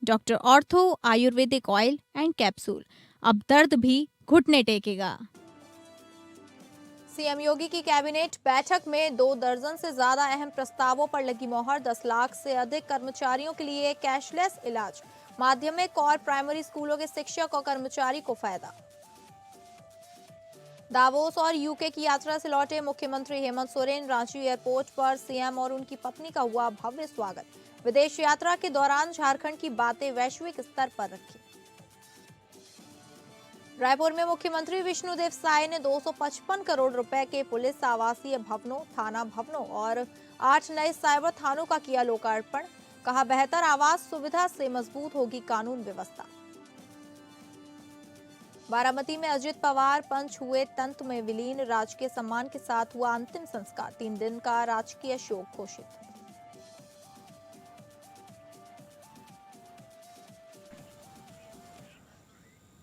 Doctor ortho Ayurvedic oil and capsule, अब दर्द भी घुटने टेकेगा। सीएम योगी की कैबिनेट बैठक में 2 दर्जन से ज्यादा अहम प्रस्तावों पर लगी मोहर। 10 लाख से अधिक कर्मचारियों के लिए कैशलेस इलाज, माध्यमिक और प्राइमरी स्कूलों के शिक्षक और कर्मचारी को फायदा। दावोस और यूके की यात्रा से लौटे मुख्यमंत्री हेमंत सोरेन, रांची एयरपोर्ट पर सीएम और उनकी पत्नी का हुआ भव्य स्वागत। विदेश यात्रा के दौरान झारखंड की बातें वैश्विक स्तर पर रखी। रायपुर में मुख्यमंत्री विष्णुदेव साय ने 255 करोड़ रुपए के पुलिस आवासीय भवनों, थाना भवनों और 8 नए साइबर थानों का किया लोकार्पण। कहा, बेहतर आवास सुविधा से मजबूत होगी कानून व्यवस्था। बारामती में अजित पवार पंच हुए तंत्र में विलीन, राजकीय सम्मान के साथ हुआ अंतिम संस्कार। 3 दिन का राजकीय शोक घोषित।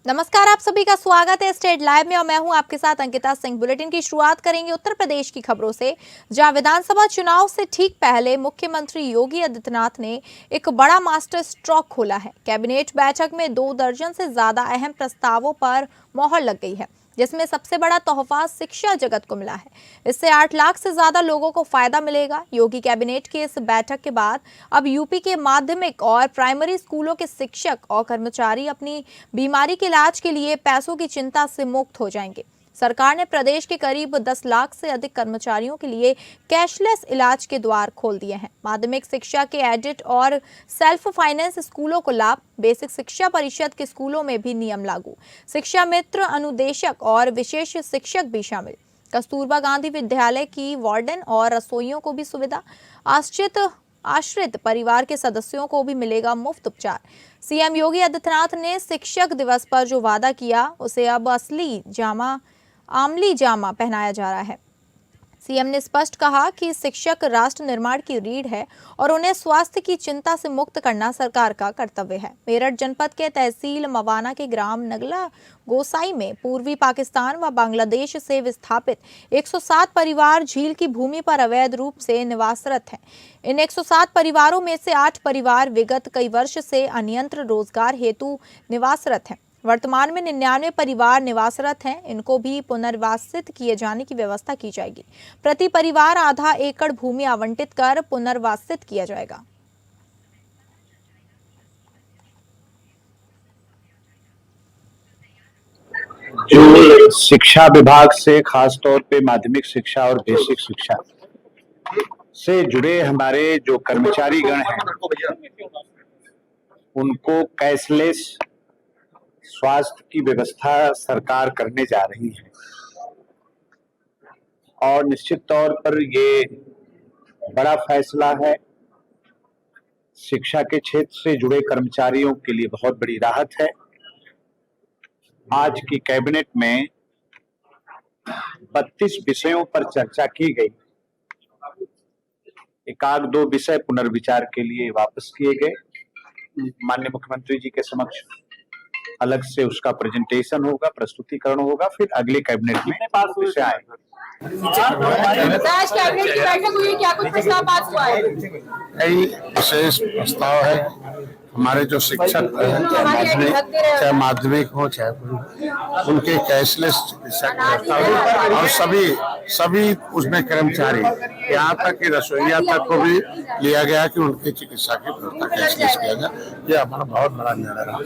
नमस्कार, आप सभी का स्वागत है स्टेट लाइव में और मैं हूं आपके साथ अंकिता सिंह। बुलेटिन की शुरुआत करेंगे उत्तर प्रदेश की खबरों से, जहां विधानसभा चुनाव से ठीक पहले मुख्यमंत्री योगी आदित्यनाथ ने एक बड़ा मास्टर स्ट्रोक खोला है। कैबिनेट बैठक में 2 दर्जन से ज्यादा अहम प्रस्तावों पर मोहर लग गई है, जिसमें सबसे बड़ा तोहफा शिक्षा जगत को मिला है। इससे 8 लाख से ज्यादा लोगों को फायदा मिलेगा। योगी कैबिनेट की इस बैठक के बाद अब यूपी के माध्यमिक और प्राइमरी स्कूलों के शिक्षक और कर्मचारी अपनी बीमारी के इलाज के लिए पैसों की चिंता से मुक्त हो जाएंगे। सरकार ने प्रदेश के करीब 10 लाख से अधिक कर्मचारियों के लिए कैशलेस इलाज के द्वार खोल दिए हैं। माध्यमिक शिक्षा के एडिट और सेल्फ फाइनेंस स्कूलों को लाभ, बेसिक शिक्षा परिषद के स्कूलों में भी नियम लागू, शिक्षा मित्र, अनुदेशक और विशेष शिक्षक भी शामिल। कस्तूरबा गांधी विद्यालय की वार्डन और रसोइयों को भी सुविधा। आश्रित परिवार के सदस्यों को भी मिलेगा मुफ्त उपचार। सीएम योगी आदित्यनाथ ने शिक्षक दिवस पर जो वादा किया उसे अब आमली जामा पहनाया जा रहा है। सीएम ने स्पष्ट कहा कि शिक्षक राष्ट्र निर्माण की रीढ़ है और उन्हें स्वास्थ्य की चिंता से मुक्त करना सरकार का कर्तव्य है। मेरठ जनपद के तहसील मवाना के ग्राम नगला गोसाई में पूर्वी पाकिस्तान व बांग्लादेश से विस्थापित 107 परिवार झील की भूमि पर अवैध रूप से निवासरत हैं। इन 107 परिवारों में से 8 परिवार विगत कई वर्ष से अनियंत्रित रोजगार हेतु निवासरत हैं। वर्तमान में 99 परिवार निवासरत हैं। इनको भी पुनर्वासित किए जाने की व्यवस्था की जाएगी। प्रति परिवार आधा एकड़ भूमि आवंटित कर पुनर्वासित किया जाएगा। जो शिक्षा विभाग से खासतौर पे माध्यमिक शिक्षा और बेसिक शिक्षा से जुड़े हमारे जो कर्मचारी गण हैं, उनको कैशलेस स्वास्थ्य की व्यवस्था सरकार करने जा रही है और निश्चित तौर पर ये बड़ा फैसला है। शिक्षा के क्षेत्र से जुड़े कर्मचारियों के लिए बहुत बड़ी राहत है। आज की कैबिनेट में 32 विषयों पर चर्चा की गई। एक आध 2 विषय पुनर्विचार के लिए वापस किए गए। माननीय मुख्यमंत्री जी के समक्ष अलग से उसका प्रेजेंटेशन होगा, प्रस्तुतिकरण होगा, फिर अगले कैबिनेट में विषय आएगा। आज कैबिनेट की बैठक हुई, क्या कुछ प्रस्ताव पास हुआ है? कई विशेष प्रस्ताव है। हमारे जो शिक्षक हैं, चाहे माध्यमिक हो चाहे उनके कैशलेस चिकित्सा और सभी उसमें कर्मचारी, यहाँ तक कि रसोईया तक को भी लिया गया कि उनकी चिकित्सा की व्यवस्था कैशलेस किया जाए। ये हमारा बहुत बड़ा निर्णय रहा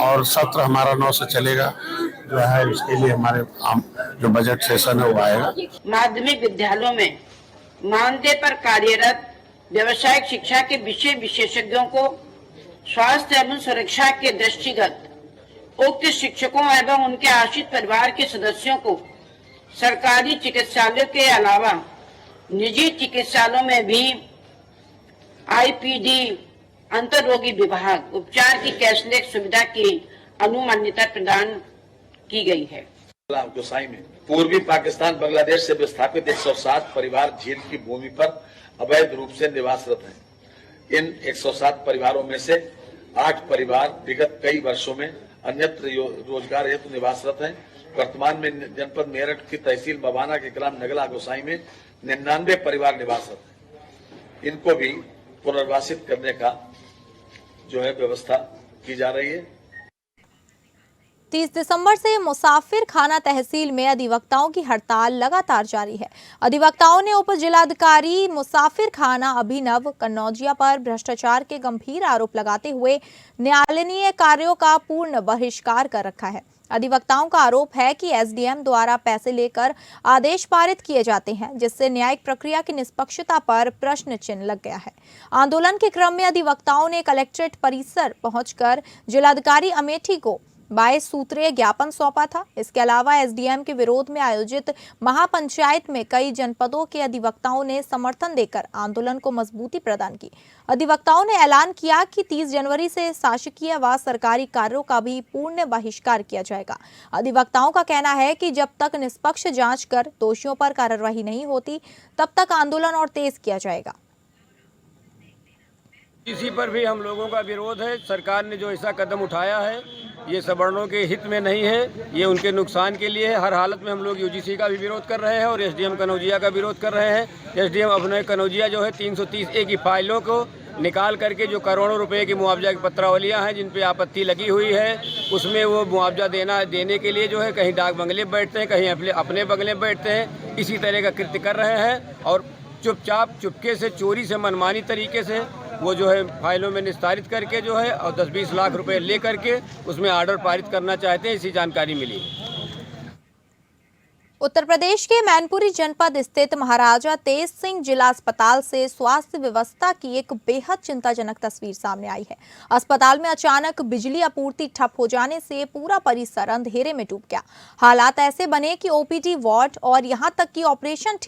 और सत्र हमारा 9 से चलेगा जो है। इसके लिए हमारे जो बजट सेशन है वो आएगा। माध्यमिक विद्यालयों में मानदेय पर कार्यरत व्यावसायिक शिक्षा के विषय विशेषज्ञों को स्वास्थ्य एवं सुरक्षा के दृष्टिगत उक्त शिक्षकों एवं उनके आश्रित परिवार के सदस्यों को सरकारी चिकित्सालयों के अलावा निजी चिकित्सालयों में भी आईपीडी अंतर्रोगी विभाग उपचार की कैशलेस सुविधा की अनुमान्यता प्रदान की गई है। गोसाई में पूर्वी पाकिस्तान बांग्लादेश से विस्थापित 107 परिवार झील की भूमि पर अवैध रूप से निवासरत हैं। इन 107 परिवारों में से 8 परिवार विगत कई वर्षों में अन्यत्र रोजगार हेतु निवासरत हैं। वर्तमान में जनपद मेरठ की तहसील मवाना के ग्राम नगला गोसाई में 99 परिवार निवासरत हैं। इनको भी पुनर्वासित करने का जो है व्यवस्था की जा रही है। 30 दिसंबर से मुसाफिर खाना तहसील में अधिवक्ताओं की हड़ताल लगातार जारी है। अधिवक्ताओं ने उप जिलाधिकारी मुसाफिर खाना अभिनव कन्नौजिया पर भ्रष्टाचार के गंभीर आरोप लगाते हुए न्यायालयीय कार्यों का पूर्ण बहिष्कार कर रखा है। अधिवक्ताओं का आरोप है कि एसडीएम द्वारा पैसे लेकर आदेश पारित किए जाते हैं, जिससे न्यायिक प्रक्रिया की निष्पक्षता पर प्रश्न चिन्ह लग गया है। आंदोलन के क्रम में अधिवक्ताओं ने कलेक्ट्रेट परिसर पहुंचकर जिलाधिकारी अमेठी को 22 सूत्रीय ज्ञापन सौंपा था। इसके अलावा एसडीएम के विरोध में आयोजित महापंचायत में कई जनपदों के अधिवक्ताओं ने समर्थन देकर आंदोलन को मजबूती प्रदान की। अधिवक्ताओं ने ऐलान किया कि 30 जनवरी से शासकीय व सरकारी कार्यों का भी पूर्ण बहिष्कार किया जाएगा। अधिवक्ताओं का कहना है कि जब तक निष्पक्ष जांच कर दोषियों पर कार्रवाई नहीं होती, तब तक आंदोलन और तेज किया जाएगा। इसी पर भी हम लोगों का विरोध है। सरकार ने जो ऐसा कदम उठाया है, ये सवर्णों के हित में नहीं है, ये उनके नुकसान के लिए है। हर हालत में हम लोग यूजीसी का भी विरोध कर रहे हैं और एसडीएम कन्नौजिया का विरोध कर रहे हैं। एसडीएम अपने कन्नौजिया जो है 330A की फाइलों को निकाल करके जो करोड़ों रुपए की मुआवजा की पत्रावलियाँ हैं जिन पे आपत्ति लगी हुई है, उसमें वो मुआवजा देने के लिए जो है कहीं डाक बंगले बैठते हैं, कहीं अपने बंगले बैठते हैं। इसी तरह का कृत्य कर रहे हैं और चुपके से चोरी से मनमानी तरीके से वो जो है फाइलों में निस्तारित करके जो है और 10-20 लाख रुपए ले करके उसमें ऑर्डर पारित करना चाहते हैं। इसी जानकारी मिली। उत्तर प्रदेश के मैनपुरी जनपद स्थित महाराजा तेज सिंह जिला अस्पताल से स्वास्थ्य व्यवस्था की एक बेहद चिंताजनक तस्वीर सामने आई है। अस्पताल में अचानक बिजली आपूर्ति ठप हो जाने से पूरा परिसर अंधेरे में डूब गया। हालात ऐसे बने कि ओपीडी वार्ड और यहां तक कि ऑपरेशन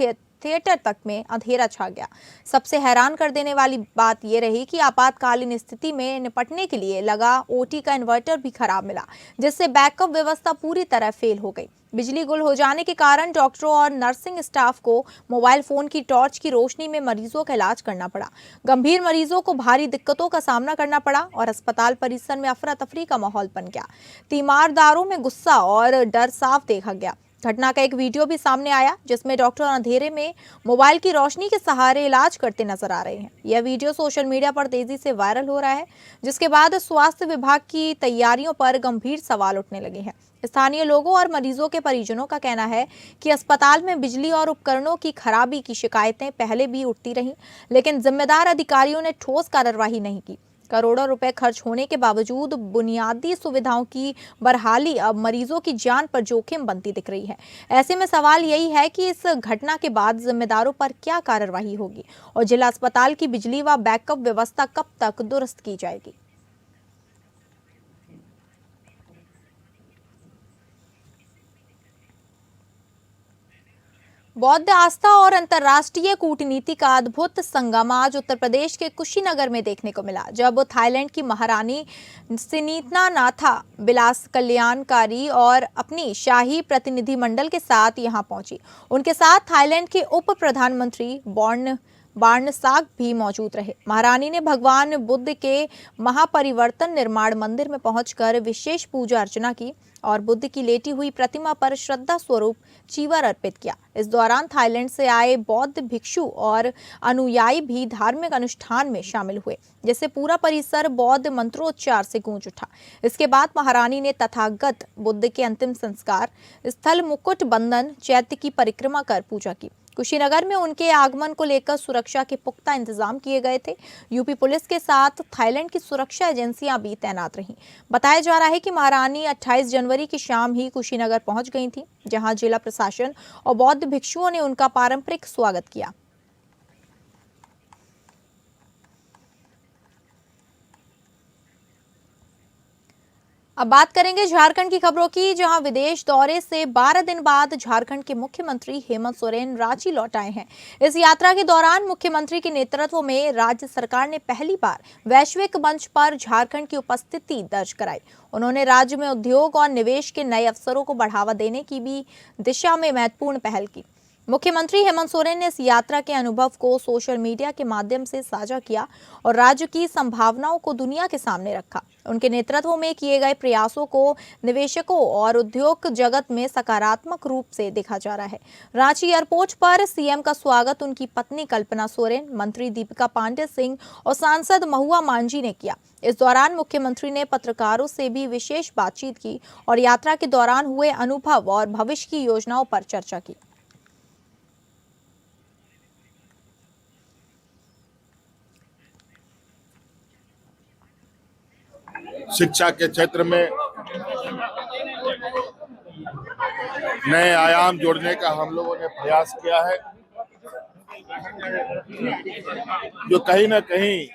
थिएटर तक में अंधेरा छा गया। सबसे हैरान कर देने वाली बात यह रही कि आपातकालीन स्थिति में निपटने के लिए लगा ओटी का इन्वर्टर भी खराब मिला, जिससे बैकअप व्यवस्था पूरी तरह फेल हो गई। बिजली गुल हो जाने के कारण डॉक्टरों और नर्सिंग स्टाफ को मोबाइल फोन की टॉर्च की रोशनी में मरीजों का इलाज करना पड़ा। गंभीर मरीजों को भारी दिक्कतों का सामना करना पड़ा और अस्पताल परिसर में अफरा तफरी का माहौल बन गया। तीमारदारों में गुस्सा और डर साफ देखा गया। घटना का एक वीडियो भी सामने आया जिसमें डॉक्टर अंधेरे में मोबाइल की रोशनी के सहारे इलाज करते नजर आ रहे हैं। यह वीडियो सोशल मीडिया पर तेजी से वायरल हो रहा है, जिसके बाद स्वास्थ्य विभाग की तैयारियों पर गंभीर सवाल उठने लगे हैं। स्थानीय लोगों और मरीजों के परिजनों का कहना है कि अस्पताल में बिजली और उपकरणों की खराबी की शिकायतें पहले भी उठती रहीं, लेकिन जिम्मेदार अधिकारियों ने ठोस कार्रवाई नहीं की। करोड़ों रुपए खर्च होने के बावजूद बुनियादी सुविधाओं की बहाली अब मरीजों की जान पर जोखिम बनती दिख रही है। ऐसे में सवाल यही है कि इस घटना के बाद जिम्मेदारों पर क्या कार्रवाई होगी और जिला अस्पताल की बिजली व बैकअप व्यवस्था कब तक दुरुस्त की जाएगी। बौद्ध आस्था और अंतर्राष्ट्रीय कूटनीति का अद्भुत संगम आज उत्तर प्रदेश के कुशीनगर में देखने को मिला, जब थाईलैंड की महारानी सिनीतनानाथा विलास कल्याणकारी और अपनी शाही प्रतिनिधिमंडल के साथ यहां पहुंची। उनके साथ थाईलैंड के उप प्रधानमंत्री बार्नसाग भी मौजूद रहे। महारानी ने भगवान बुद्ध के महापरिवर्तन निर्माण मंदिर में पहुंचकर विशेष पूजा अर्चना की और बुद्ध की लेटी हुई प्रतिमा पर श्रद्धा स्वरूप चीवर अर्पित किया। इस दौरान थाईलैंड से आए बौद्ध भिक्षु और अनुयायी भी धार्मिक अनुष्ठान में शामिल हुए, जिससे पूरा परिसर बौद्ध मंत्रोच्चार से गूंज उठा। इसके बाद महारानी ने तथागत बुद्ध के अंतिम संस्कार स्थल मुकुट बंधन चैत्य की परिक्रमा कर पूजा की। कुशीनगर में उनके आगमन को लेकर सुरक्षा के पुख्ता इंतजाम किए गए थे। यूपी पुलिस के साथ थाईलैंड की सुरक्षा एजेंसियां भी तैनात रहीं। बताया जा रहा है कि महारानी 28 जनवरी की शाम ही कुशीनगर पहुंच गई थी, जहां जिला प्रशासन और बौद्ध भिक्षुओं ने उनका पारंपरिक स्वागत किया। अब बात करेंगे झारखंड की खबरों की, जहां विदेश दौरे से 12 दिन बाद झारखंड के मुख्यमंत्री हेमंत सोरेन रांची लौट आए हैं। इस यात्रा के दौरान मुख्यमंत्री के नेतृत्व में राज्य सरकार ने पहली बार वैश्विक मंच पर झारखंड की उपस्थिति दर्ज कराई। उन्होंने राज्य में उद्योग और निवेश के नए अवसरों को बढ़ावा देने की भी दिशा में महत्वपूर्ण पहल की। मुख्यमंत्री हेमंत सोरेन ने इस यात्रा के अनुभव को सोशल मीडिया के माध्यम से साझा किया और राज्य की संभावनाओं को दुनिया के सामने रखा। उनके नेतृत्व में किए गए प्रयासों को निवेशकों और उद्योग जगत में सकारात्मक रूप से देखा जा रहा है। रांची एयरपोर्ट पर सीएम का स्वागत उनकी पत्नी कल्पना सोरेन, मंत्री दीपिका पांडे सिंह और सांसद महुआ मांझी ने किया। इस दौरान मुख्यमंत्री ने पत्रकारों से भी विशेष बातचीत की और यात्रा के दौरान हुए अनुभव और भविष्य की योजनाओं पर चर्चा की। शिक्षा के क्षेत्र में नए आयाम जोड़ने का हम लोगों ने प्रयास किया है, जो कहीं ना कहीं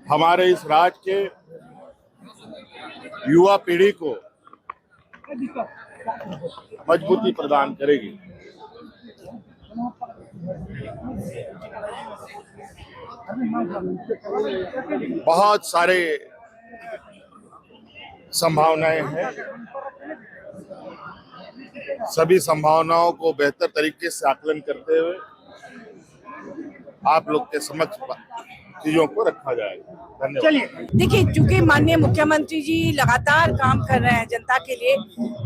हमारे इस राज्य के युवा पीढ़ी को मजबूती प्रदान करेगी। बहुत सारे संभावनाएं हैं, सभी संभावनाओं को बेहतर तरीके से आकलन करते हुए आप लोग के समक्ष चीजों को रखा जाएगा। धन्यवाद। देखिए, चूंकि माननीय मुख्यमंत्री जी लगातार काम कर रहे हैं जनता के लिए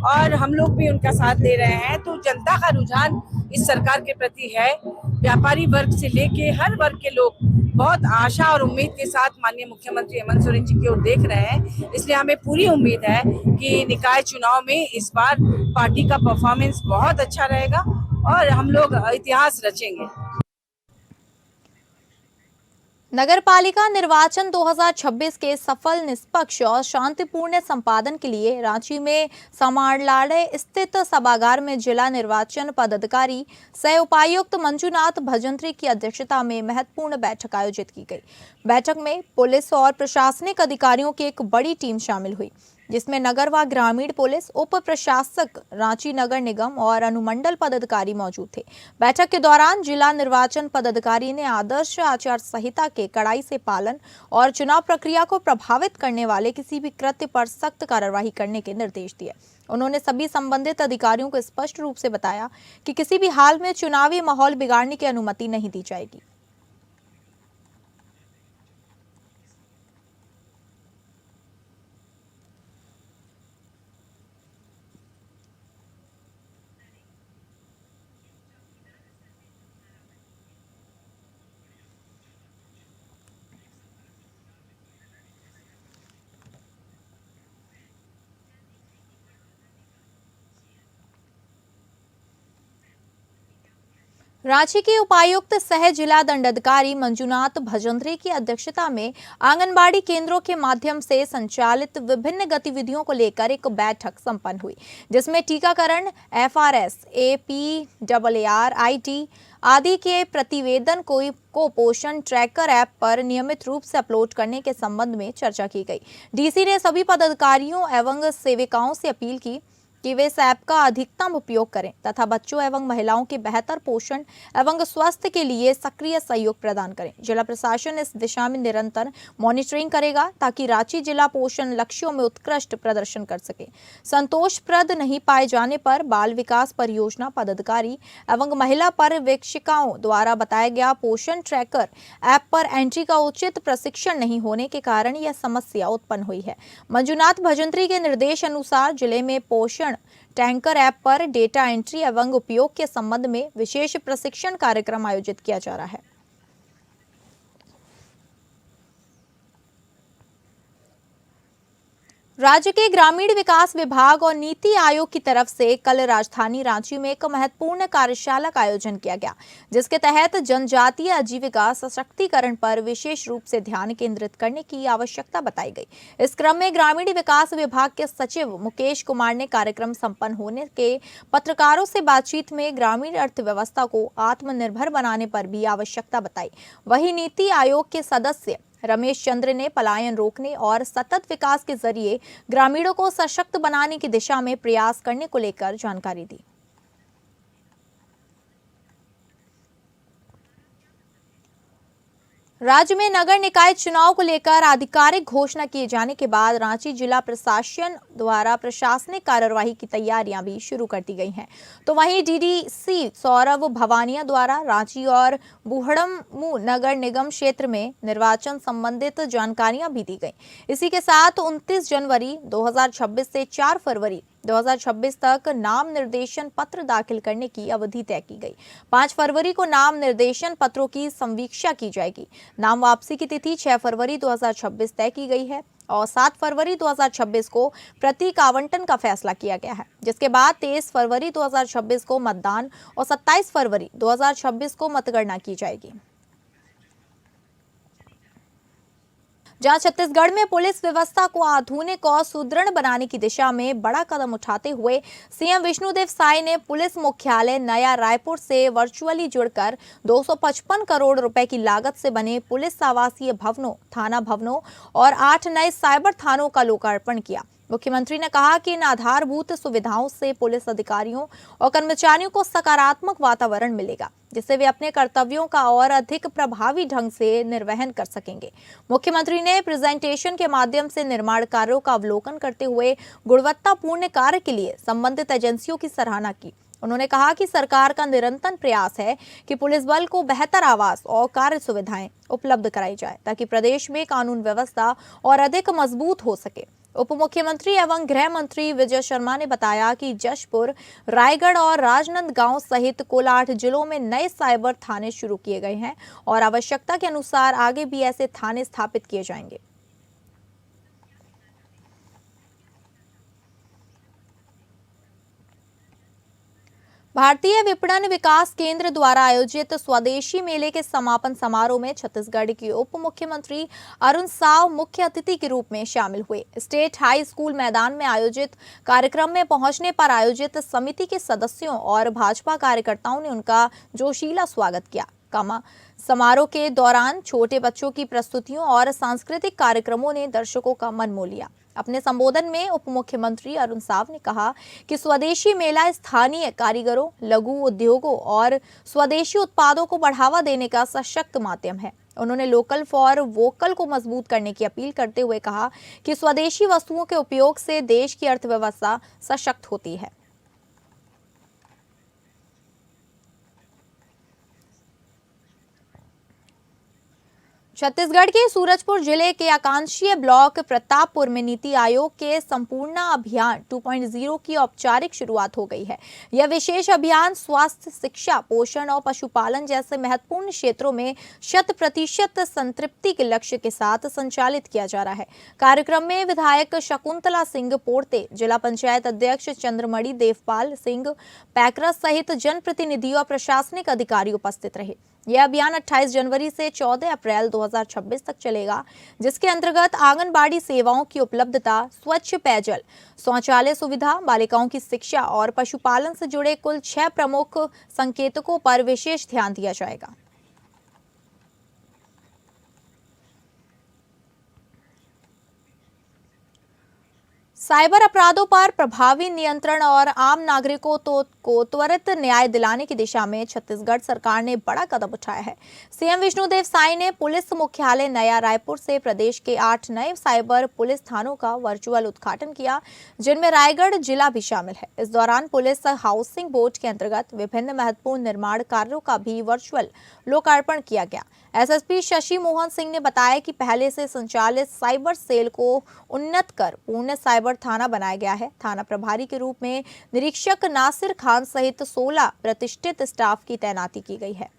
और हम लोग भी उनका साथ दे रहे हैं, तो जनता का रुझान इस सरकार के प्रति है। व्यापारी वर्ग से लेके हर वर्ग के लोग बहुत आशा और उम्मीद के साथ माननीय मुख्यमंत्री हेमंत सोरेन जी की ओर देख रहे हैं। इसलिए हमें पूरी उम्मीद है कि निकाय चुनाव में इस बार पार्टी का परफॉर्मेंस बहुत अच्छा रहेगा और हम लोग इतिहास रचेंगे। नगरपालिका निर्वाचन 2026 के सफल, निष्पक्ष और शांतिपूर्ण संपादन के लिए रांची में समाहरणालय स्थित सभागार में जिला निर्वाचन पदाधिकारी सह उपायुक्त मंजूनाथ भजंत्री की अध्यक्षता में महत्वपूर्ण बैठक आयोजित की गई। बैठक में पुलिस और प्रशासनिक अधिकारियों की एक बड़ी टीम शामिल हुई, जिसमें नगर व ग्रामीण पुलिस, उप प्रशासक, रांची नगर निगम और अनुमंडल पदाधिकारी मौजूद थे। बैठक के दौरान जिला निर्वाचन पदाधिकारी ने आदर्श आचार संहिता के कड़ाई से पालन और चुनाव प्रक्रिया को प्रभावित करने वाले किसी भी कृत्य पर सख्त कार्रवाई करने के निर्देश दिए। उन्होंने सभी संबंधित अधिकारियों को स्पष्ट रूप से बताया कि किसी भी हाल में चुनावी माहौल बिगाड़ने की अनुमति नहीं दी जाएगी। रांची के उपायुक्त सह जिला दंडाधिकारी मंजूनाथ भजंत्री की अध्यक्षता में आंगनबाड़ी केंद्रों के माध्यम से संचालित विभिन्न गतिविधियों को लेकर एक बैठक संपन्न हुई, जिसमें टीकाकरण, FRS, APAR, IT आदि के प्रतिवेदन को पोषण ट्रैकर ऐप पर नियमित रूप से अपलोड करने के संबंध में चर्चा की गई। डीसी ने सभी पदाधिकारियों एवं सेविकाओं से अपील की कि वे इस ऐप का अधिकतम उपयोग करें तथा बच्चों एवं महिलाओं के बेहतर पोषण एवं स्वास्थ्य के लिए सक्रिय सहयोग प्रदान करें। जिला प्रशासन इस दिशा में निरंतर मॉनिटरिंग करेगा ताकि रांची जिला पोषण लक्ष्यों में उत्कृष्ट प्रदर्शन कर सके। संतोषप्रद नहीं पाए जाने पर बाल विकास परियोजना पदाधिकारी एवं महिला पर्यवेक्षिकाओं द्वारा बताया गया पोषण ट्रैकर ऐप पर एंट्री का उचित प्रशिक्षण नहीं होने के कारण यह समस्या उत्पन्न हुई है। मंजूनाथ भजंत्री के निर्देश अनुसार जिले में पोषण टैंकर ऐप पर डेटा एंट्री एवं उपयोग के संबंध में विशेष प्रशिक्षण कार्यक्रम आयोजित किया जा रहा है। राज्य के ग्रामीण विकास विभाग और नीति आयोग की तरफ से कल राजधानी रांची में एक महत्वपूर्ण कार्यशाला का आयोजन किया गया, जिसके तहत जनजातीय आजीविका सशक्तिकरण पर विशेष रूप से ध्यान केंद्रित करने की आवश्यकता बताई गई। इस क्रम में ग्रामीण विकास विभाग के सचिव मुकेश कुमार ने कार्यक्रम संपन्न होने के पत्रकारों से बातचीत में ग्रामीण अर्थव्यवस्था को आत्मनिर्भर बनाने पर भी आवश्यकता बताई। वहीं नीति आयोग के सदस्य रमेश चंद्र ने पलायन रोकने और सतत विकास के जरिए ग्रामीणों को सशक्त बनाने की दिशा में प्रयास करने को लेकर जानकारी दी। राज्य में नगर निकाय चुनाव को लेकर आधिकारिक घोषणा किए जाने के बाद रांची जिला प्रशासन द्वारा प्रशासनिक कार्यवाही की तैयारियां भी शुरू कर दी गई हैं। तो वहीं डीडीसी सौरभ भवानिया द्वारा रांची और बुढ़मू नगर निगम क्षेत्र में निर्वाचन संबंधित जानकारियां भी दी गई। इसी के साथ 29 जनवरी 2026 से 4 फरवरी 2026 तक नाम निर्देशन पत्र दाखिल करने की अवधि तय की गई। 5 फरवरी को नाम निर्देशन पत्रों की समीक्षा की जाएगी। नाम वापसी की तिथि 6 फरवरी 2026 तय की गई है और 7 फरवरी 2026 को प्रतीक आवंटन का फैसला किया गया है, जिसके बाद 23 फरवरी 2026 को मतदान और 27 फरवरी 2026 को मतगणना की जाएगी। जहां छत्तीसगढ़ में पुलिस व्यवस्था को आधुनिक और सुदृढ़ बनाने की दिशा में बड़ा कदम उठाते हुए सीएम विष्णुदेव साय ने पुलिस मुख्यालय नया रायपुर से वर्चुअली जुड़कर 255 करोड़ रुपए की लागत से बने पुलिस आवासीय भवनों, थाना भवनों और 8 नए साइबर थानों का लोकार्पण किया। मुख्यमंत्री ने कहा कि इन आधारभूत सुविधाओं से पुलिस अधिकारियों और कर्मचारियों को सकारात्मक वातावरण मिलेगा, जिससे वे अपने कर्तव्यों का और अधिक प्रभावी ढंग से निर्वहन कर सकेंगे। मुख्यमंत्री ने प्रेजेंटेशन के माध्यम से निर्माण कार्यों का अवलोकन करते हुए गुणवत्तापूर्ण कार्य के लिए संबंधित एजेंसियों की सराहना की। उन्होंने कहा कि सरकार का निरंतर प्रयास है कि पुलिस बल को बेहतर आवास और कार्य सुविधाएं उपलब्ध कराई जाए, ताकि प्रदेश में कानून व्यवस्था और अधिक मजबूत हो सके। उप मुख्यमंत्री एवं गृह मंत्री विजय शर्मा ने बताया कि जशपुर, रायगढ़ और राजनांदगांव सहित कुल 8 जिलों में नए साइबर थाने शुरू किए गए हैं और आवश्यकता के अनुसार आगे भी ऐसे थाने स्थापित किए जाएंगे। भारतीय विपणन विकास केंद्र द्वारा आयोजित स्वदेशी मेले के समापन समारोह में छत्तीसगढ़ के उप मुख्यमंत्री अरुण साव मुख्य अतिथि के रूप में शामिल हुए। स्टेट हाई स्कूल मैदान में आयोजित कार्यक्रम में पहुंचने पर आयोजित समिति के सदस्यों और भाजपा कार्यकर्ताओं ने उनका जोशीला स्वागत किया। समारोह के दौरान छोटे बच्चों की प्रस्तुतियों और सांस्कृतिक कार्यक्रमों ने दर्शकों का मन मोह लिया। अपने संबोधन में उप मुख्यमंत्री अरुण साव ने कहा कि स्वदेशी मेला स्थानीय कारीगरों, लघु उद्योगों और स्वदेशी उत्पादों को बढ़ावा देने का सशक्त माध्यम है। उन्होंने लोकल फॉर वोकल को मजबूत करने की अपील करते हुए कहा कि स्वदेशी वस्तुओं के उपयोग से देश की अर्थव्यवस्था सशक्त होती है। छत्तीसगढ़ के सूरजपुर जिले के आकांक्षीय ब्लॉक प्रतापपुर में नीति आयोग के संपूर्ण अभियान 2.0 की औपचारिक शुरुआत हो गई है। यह विशेष अभियान स्वास्थ्य, शिक्षा, पोषण और पशुपालन जैसे महत्वपूर्ण क्षेत्रों में 100% संतृप्ति के लक्ष्य के साथ संचालित किया जा रहा है। कार्यक्रम में विधायक शकुंतला सिंह पोर्ते, जिला पंचायत अध्यक्ष चंद्रमणि देवपाल सिंह पैकरस सहित जनप्रतिनिधि और प्रशासनिक अधिकारी उपस्थित रहे। यह अभियान 28 जनवरी से 14 अप्रैल 2026 तक चलेगा, जिसके अंतर्गत आंगनबाड़ी सेवाओं की उपलब्धता, स्वच्छ पेयजल, शौचालय सुविधा, बालिकाओं की शिक्षा और पशुपालन से जुड़े कुल 6 प्रमुख संकेतकों पर विशेष ध्यान दिया जाएगा। साइबर अपराधों पर प्रभावी नियंत्रण और आम नागरिकों को त्वरित न्याय दिलाने की दिशा में छत्तीसगढ़ सरकार ने बड़ा कदम उठाया है। सीएम विष्णुदेव साय ने पुलिस मुख्यालय नया रायपुर से प्रदेश के 8 नए साइबर पुलिस थानों का वर्चुअल उद्घाटन किया, जिनमें रायगढ़ जिला भी शामिल है। इस दौरान पुलिस हाउसिंग बोर्ड के अंतर्गत विभिन्न महत्वपूर्ण निर्माण कार्यों का भी वर्चुअल लोकार्पण किया गया। एसएसपी शशि मोहन सिंह ने बताया कि पहले से संचालित साइबर सेल को उन्नत कर पूर्ण साइबर थाना बनाया गया है। थाना प्रभारी के रूप में निरीक्षक नासिर खान सहित 16 प्रतिष्ठित स्टाफ की तैनाती की गई है।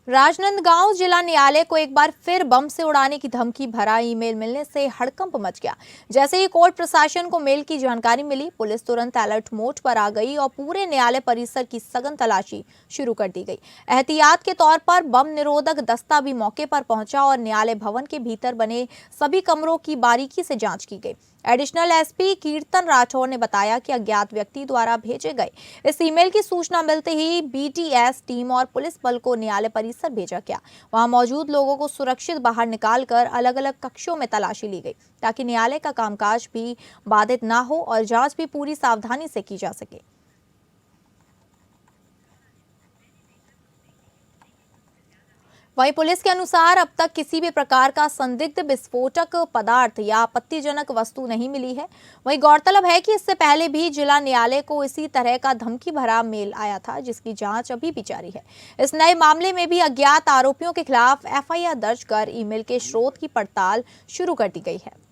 राजनांदगांव जिला न्यायालय को एक बार फिर बम से उड़ाने की धमकी भरा ईमेल मिलने से हड़कंप मच गया। जैसे ही कोर्ट प्रशासन को मेल की जानकारी मिली, पुलिस तुरंत अलर्ट मोड पर आ गई और पूरे न्यायालय परिसर की सघन तलाशी शुरू कर दी गई। एहतियात के तौर पर बम निरोधक दस्ता भी मौके पर पहुंचा और न्यायालय भवन के भीतर बने सभी कमरों की बारीकी से जांच की गई। एडिशनल एसपी कीर्तन राठौर ने बताया कि अज्ञात व्यक्ति द्वारा भेजे गए इस ईमेल की सूचना मिलते ही बीटीएस टीम और पुलिस बल को न्यायालय परिसर भेजा गया। वहां मौजूद लोगों को सुरक्षित बाहर निकालकर अलग अलग कक्षों में तलाशी ली गई ताकि न्यायालय का कामकाज भी बाधित ना हो और जांच भी पूरी सावधानी से की जा सके। वहीं पुलिस के अनुसार अब तक किसी भी प्रकार का संदिग्ध विस्फोटक पदार्थ या आपत्तिजनक वस्तु नहीं मिली है। वहीं गौरतलब है कि इससे पहले भी जिला न्यायालय को इसी तरह का धमकी भरा मेल आया था, जिसकी जांच अभी भी जारी है। इस नए मामले में भी अज्ञात आरोपियों के खिलाफ एफआईआर दर्ज कर ईमेल के स्रोत की पड़ताल शुरू कर दी गई है।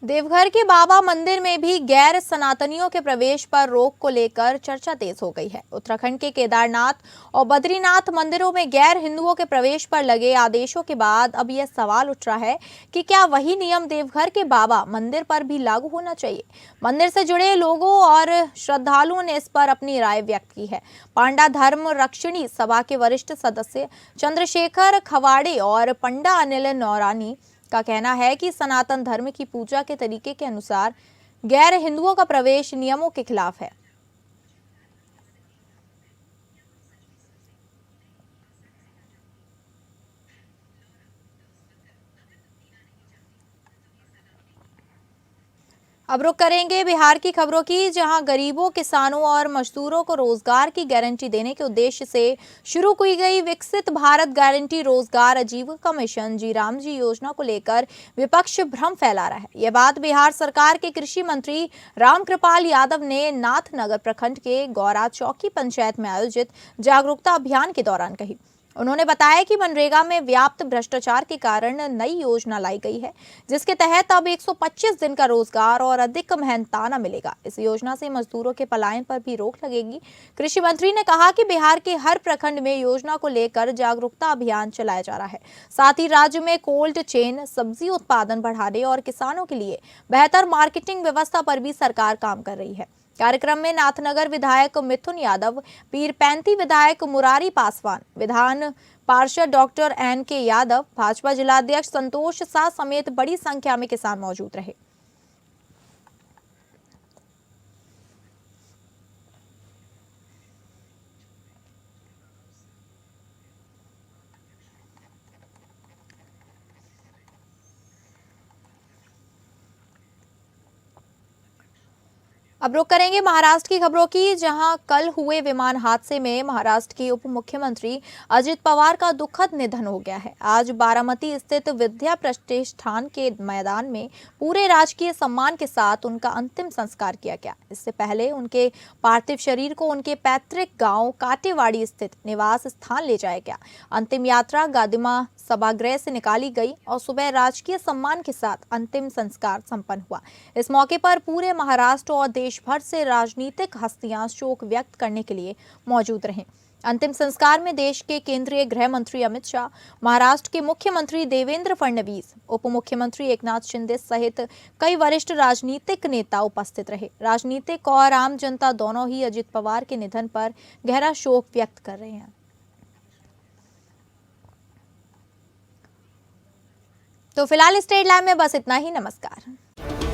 देवघर के बाबा मंदिर में भी गैर सनातनियों के प्रवेश पर रोक को लेकर चर्चा तेज हो गई है। उत्तराखंड के केदारनाथ और बद्रीनाथ मंदिरों में गैर हिंदुओं के प्रवेश पर लगे आदेशों के बाद अब यह सवाल उठ रहा है कि क्या वही नियम देवघर के बाबा मंदिर पर भी लागू होना चाहिए। मंदिर से जुड़े लोगों और श्रद्धालुओं ने इस पर अपनी राय व्यक्त की है। पांडा धर्म रक्षिणी सभा के वरिष्ठ सदस्य चंद्रशेखर खवाड़े और पंडा अनिल नौरानी का कहना है कि सनातन धर्म की पूजा के तरीके के अनुसार गैर हिंदुओं का प्रवेश नियमों के खिलाफ है। अब रुक करेंगे बिहार की खबरों की, जहां गरीबों, किसानों और मजदूरों को रोजगार की गारंटी देने के उद्देश्य से शुरू की गई विकसित भारत गारंटी रोजगार आजीविका मिशन जी राम जी योजना को लेकर विपक्ष भ्रम फैला रहा है। यह बात बिहार सरकार के कृषि मंत्री रामकृपाल यादव ने नाथनगर प्रखंड के गौरा चौकी पंचायत में आयोजित जागरूकता अभियान के दौरान कही। उन्होंने बताया कि मनरेगा में व्याप्त भ्रष्टाचार के कारण नई योजना लाई गई है, जिसके तहत अब 125 दिन का रोजगार और अधिक मेहनताना मिलेगा। इस योजना से मजदूरों के पलायन पर भी रोक लगेगी। कृषि मंत्री ने कहा कि बिहार के हर प्रखंड में योजना को लेकर जागरूकता अभियान चलाया जा रहा है। साथ ही राज्य में कोल्ड चेन, सब्जी उत्पादन बढ़ाने और किसानों के लिए बेहतर मार्केटिंग व्यवस्था पर भी सरकार काम कर रही है। कार्यक्रम में नाथनगर विधायक मिथुन यादव, पीरपैंती विधायक मुरारी पासवान, विधान पार्षद डॉक्टर NK यादव, भाजपा जिलाध्यक्ष संतोष शाह समेत बड़ी संख्या में किसान मौजूद रहे। अब रुक करेंगे महाराष्ट्र की खबरों की, जहां कल हुए विमान हादसे में महाराष्ट्र के उप मुख्यमंत्री अजित पवार का दुखद निधन हो गया है। आज बारामती स्थित विद्या प्रतिष्ठान के मैदान में पूरे राजकीय सम्मान के साथ उनका अंतिम संस्कार किया गया। इससे पहले उनके पार्थिव शरीर को उनके पैतृक गांव काटेवाड़ी स्थित निवास स्थान ले जाया गया। अंतिम यात्रा गादिमा सभागृह से निकाली गई और सुबह राजकीय सम्मान के साथ अंतिम संस्कार संपन्न हुआ। इस मौके पर पूरे महाराष्ट्र और देश भर से राजनीतिक हस्तियां शोक व्यक्त करने के लिए मौजूद रहीं। अंतिम संस्कार में देश के केंद्रीय गृह मंत्री अमित शाह, महाराष्ट्र के मुख्यमंत्री देवेंद्र फडणवीस, उप मुख्यमंत्री एकनाथ शिंदे सहित कई वरिष्ठ राजनीतिक नेता उपस्थित रहे। राजनीतिक और आम जनता दोनों ही अजित पवार के निधन पर गहरा शोक व्यक्त कर रहे हैं। तो फिलहाल स्टेट लाइव में बस इतना ही। नमस्कार।